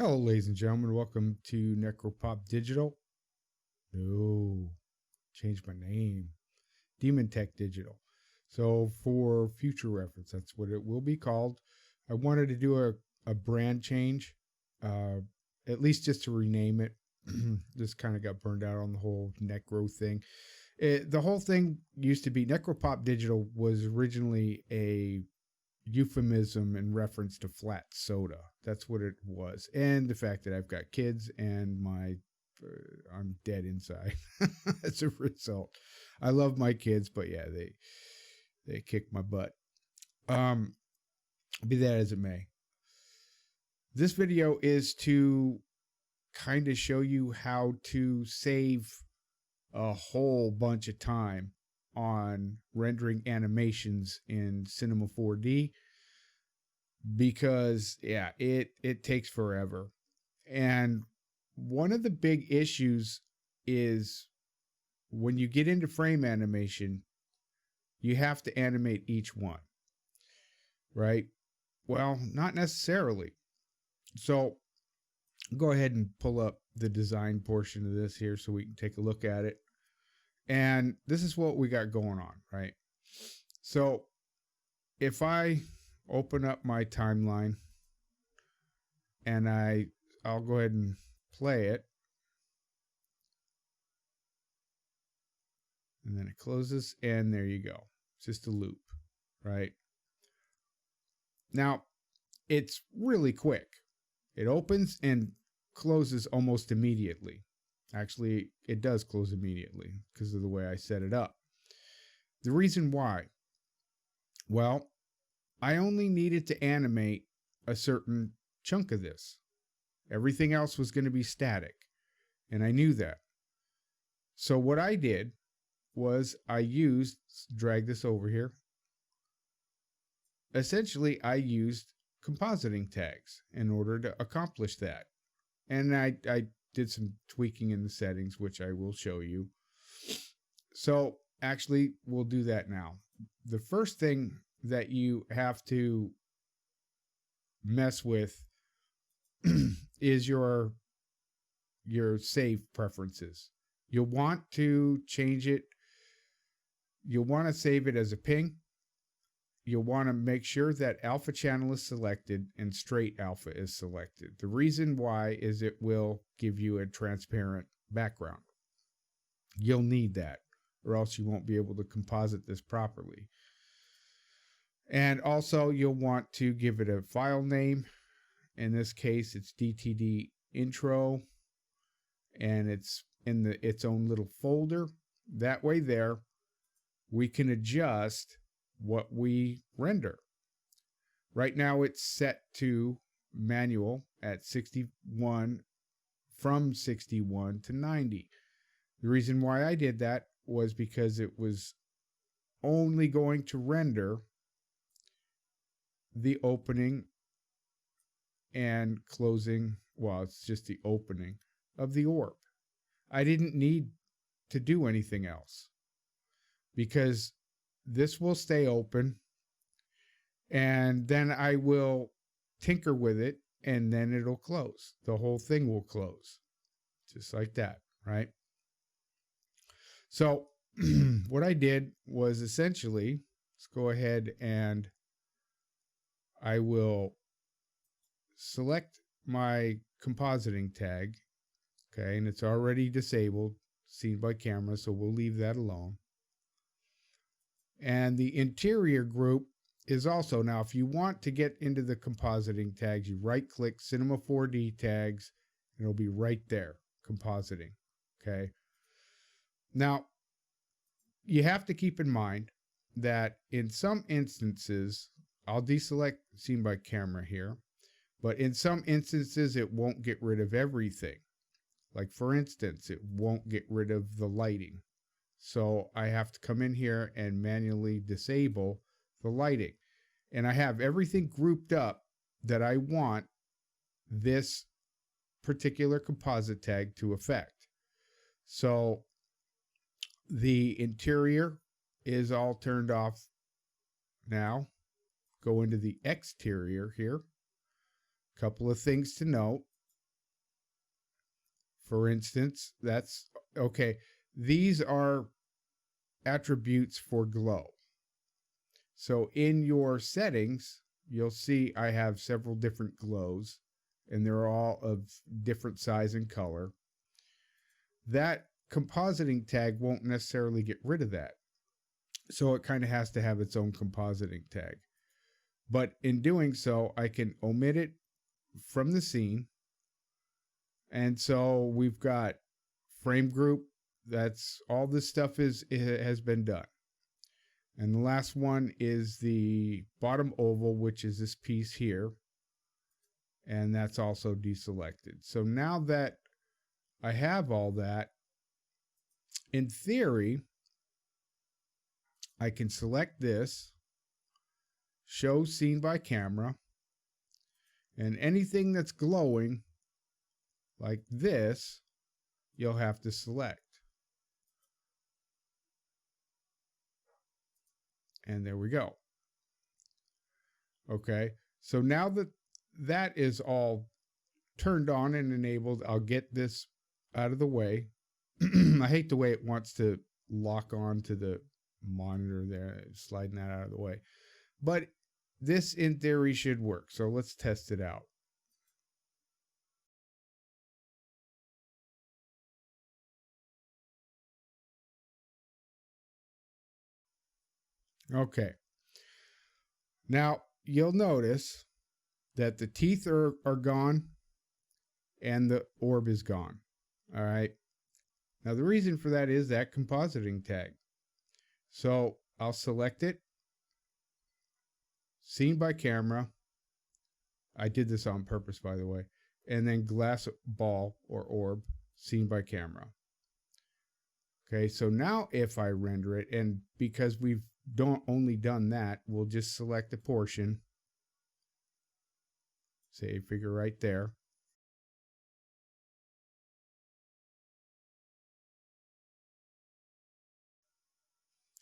Hello, ladies and gentlemen. Welcome to Necropop Digital. No, changed my name. Demon Tech Digital. So, for future reference, that's what it will be called. I wanted to do a brand change, uh, at least just to rename it. Just kind of got burned out on the whole Necro thing. The whole thing used to be Necropop Digital was originally a euphemism in reference to flat soda. That's what it was, and the fact that I've got kids and I'm dead inside as a result. I love my kids, but yeah, they kick my butt. Um, be that as it may, this video is to kind of show you how to save a whole bunch of time on rendering animations in Cinema 4D because it takes forever. And one of the big issues is when you get into frame animation, you have to animate each one, right? Well, not necessarily. So go ahead and pull up the design portion of this here so we can take a look at it. And this is what we got going on, right? So if I open up my timeline and I'll go ahead and play it. And then it closes, and there you go. It's just a loop, right? Now, it's really quick. It opens and closes almost immediately. Actually, it does close immediately because of the way I set it up. The reason why? Well, I only needed to animate a certain chunk of this. Everything else was going to be static, and I knew that. So what I did was drag this over here. Essentially, I used compositing tags in order to accomplish that. And I did some tweaking in the settings, which I will show you. So actually, we'll do that now. The first thing that you have to mess with is your save preferences. You'll want to change it. You'll want to save it as a ping. You'll want to make sure that alpha channel is selected and straight alpha is selected. The reason why is it will give you a transparent background. You'll need that, or else you won't be able to composite this properly. And also, you'll want to give it a file name. In this case, it's DTD intro, and it's in its own little folder. That way there, we can adjust what we render. Right now, it's set to manual at 61, from 61 to 90. The reason why I did that was because it was only going to render the opening and closing, well, it's just the opening of the orb. I didn't need to do anything else because this will stay open, and then I will tinker with it, and then it'll close. The whole thing will close, just like that, right? So what I did was essentially, let's go ahead and I will select my compositing tag, okay, and it's already disabled, seen by camera, so we'll leave that alone. And the interior group is also, now if you want to get into the compositing tags, you right click Cinema 4D tags, and it'll be right there, compositing, okay? Now, you have to keep in mind that in some instances, I'll deselect seen by camera here, but in some instances, it won't get rid of everything. Like for instance, it won't get rid of the lighting. So I have to come in here and manually disable the lighting. And I have everything grouped up that I want this particular composite tag to affect. So the interior is all turned off now. Go into the exterior here. Couple of things to note. for instance, that's okay. These are attributes for glow. So in your settings, you'll see I have several different glows, and they're all of different size and color. That compositing tag won't necessarily get rid of that. So it kind of has to have its own compositing tag. But in doing so, I can omit it from the scene. And so we've got frame group. That's all this stuff has been done. And the last one is the bottom oval, which is this piece here. And that's also deselected. So now that I have all that, in theory, I can select this, show scene by camera, and anything that's glowing like this, you'll have to select. And there we go. Okay, so now that that is all turned on and enabled, I'll get this out of the way. I hate the way it wants to lock on to the monitor there, sliding that out of the way. But this in theory should work. So let's test it out. Okay. Now you'll notice that the teeth are gone and the orb is gone. All right. Now the reason for that is that compositing tag. So I'll select it, scene by camera. I did this on purpose, by the way. And then glass ball or orb, scene by camera. Okay, so now if I render it, and because we've only done that, we'll just select a portion. Say figure right there.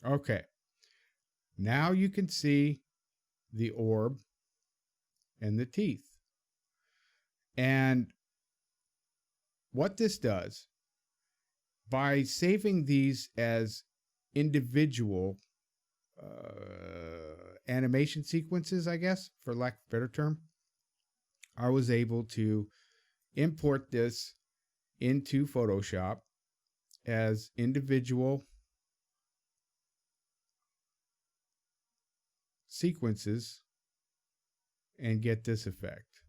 Okay, now you can see the orb and the teeth. And what this does, by saving these as individual animation sequences, I guess, for lack of a better term, I was able to import this into Photoshop as individual sequences and get this effect.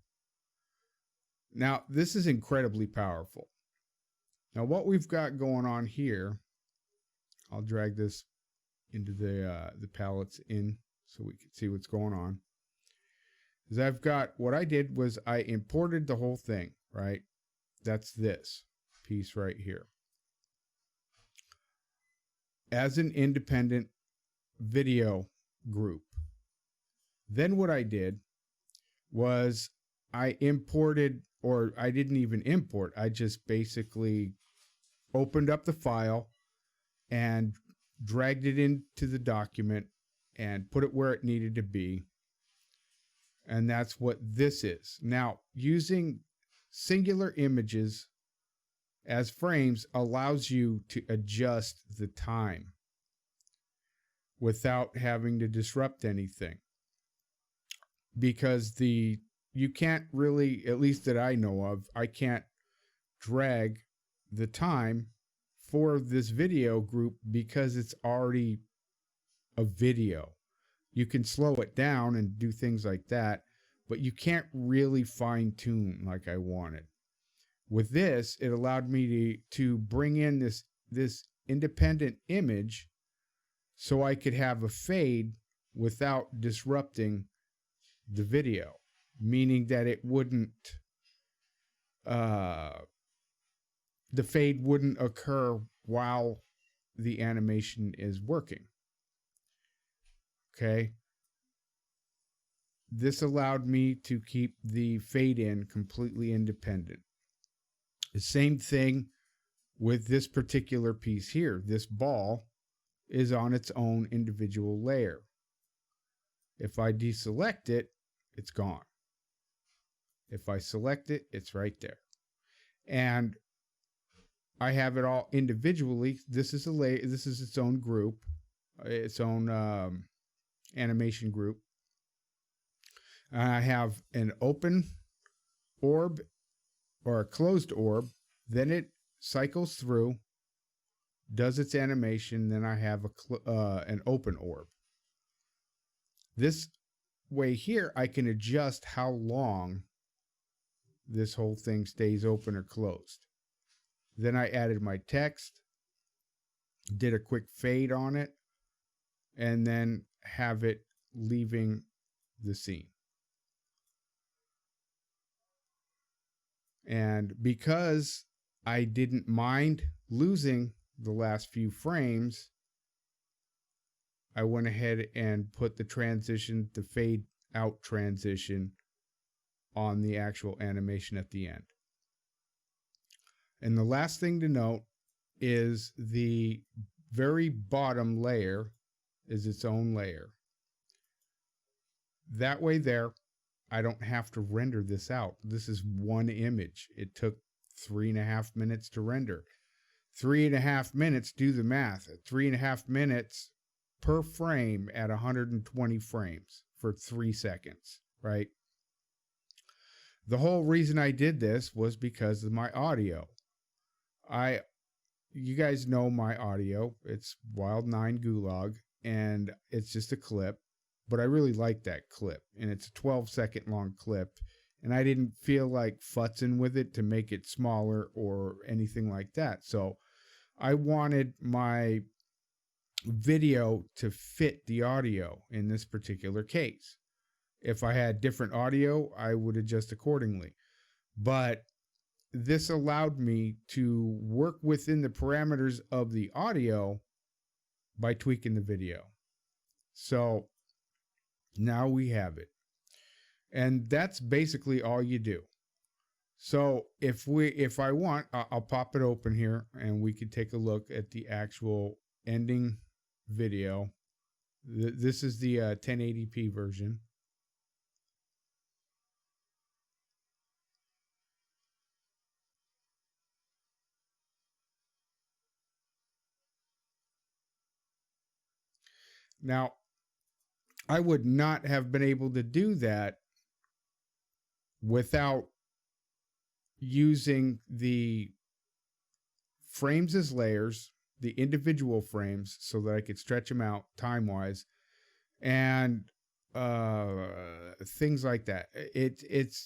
Now, this is incredibly powerful. Now, what we've got going on here, I'll drag this into the palettes in so we can see what's going on, is I've got, what I did was I imported the whole thing, right? That's this piece right here as an independent video group. Then what I did was I imported, or I didn't even import, I just basically opened up the file and dragged it into the document and put it where it needed to be. And that's what this is. Now, using singular images as frames allows you to adjust the time without having to disrupt anything. Because you can't really, at least that I know of, I can't drag the time for this video group because it's already a video. You can slow it down and do things like that, but you can't really fine tune like I wanted. With this, it allowed me to bring in this independent image so I could have a fade without disrupting the video, meaning that it wouldn't, the fade wouldn't occur while the animation is working. Okay. This allowed me to keep the fade in completely independent. The same thing with this particular piece here. This ball is on its own individual layer. If I deselect it, it's gone. If I select it, it's right there. And I have it all individually. This is this is its own group, its own animation group. I have an open orb or a closed orb. Then it cycles through, does its animation. Then I have an open orb. This way here, I can adjust how long this whole thing stays open or closed. Then I added my text, did a quick fade on it, and then have it leaving the scene. And because I didn't mind losing the last few frames, I went ahead and put the transition, the fade out transition, on the actual animation at the end. And the last thing to note is the very bottom layer is its own layer. That way there, I don't have to render this out. This is one image. It took 3.5 minutes to render. 3.5 minutes, do the math. 3.5 minutes per frame at 120 frames for 3 seconds, right? The whole reason I did this was because of my audio. You guys know my audio. It's Wild 9 Gulag, and it's just a clip, but I really like that clip, and it's a 12-second long clip, and I didn't feel like futzing with it to make it smaller or anything like that. So I wanted my video to fit the audio in this particular case. If I had different audio, I would adjust accordingly. But this allowed me to work within the parameters of the audio by tweaking the video. So now we have it. And that's basically all you do. So if I want, I'll pop it open here and we can take a look at the actual ending video. This is the 1080p version. Now, I would not have been able to do that without using the frames as layers, the individual frames, so that I could stretch them out time-wise, and things like that. It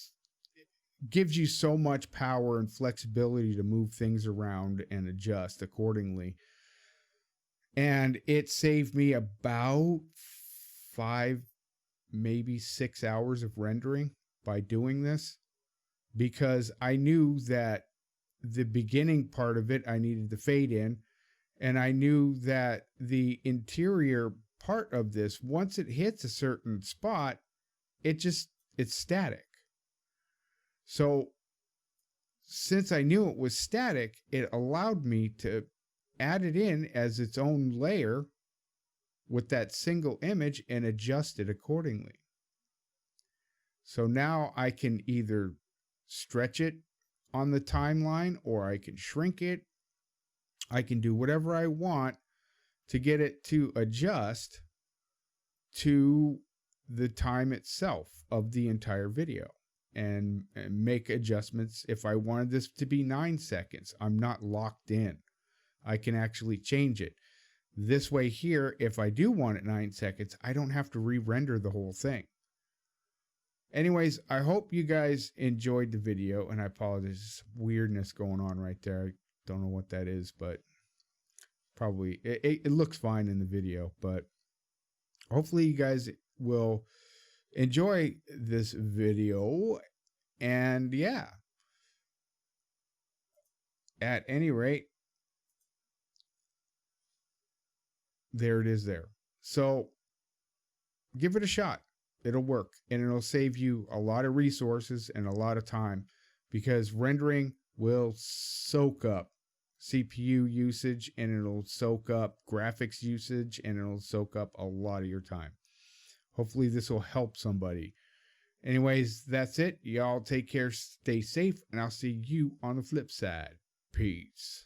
gives you so much power and flexibility to move things around and adjust accordingly. And it saved me about 5, maybe 6 hours of rendering by doing this, because I knew that the beginning part of it, I needed to fade in, and I knew that the interior part of this, once it hits a certain spot, it's static. So since I knew it was static, it allowed me to add it in as its own layer with that single image and adjust it accordingly. So now I can either stretch it on the timeline or I can shrink it. I can do whatever I want to get it to adjust to the time itself of the entire video, and make adjustments. If I wanted this to be 9 seconds, I'm not locked in. I can actually change it. This way here, if I do want it 9 seconds, I don't have to re-render the whole thing. Anyways, I hope you guys enjoyed the video, and I apologize. There's weirdness going on right there. I don't know what that is, but probably it looks fine in the video. But hopefully you guys will enjoy this video. And yeah, at any rate, there it is there. So give it a shot. It'll work, and it'll save you a lot of resources and a lot of time, because rendering will soak up CPU usage, and it'll soak up graphics usage, and it'll soak up a lot of your time. Hopefully this will help somebody. Anyways, that's it. Y'all take care, stay safe, and I'll see you on the flip side. Peace.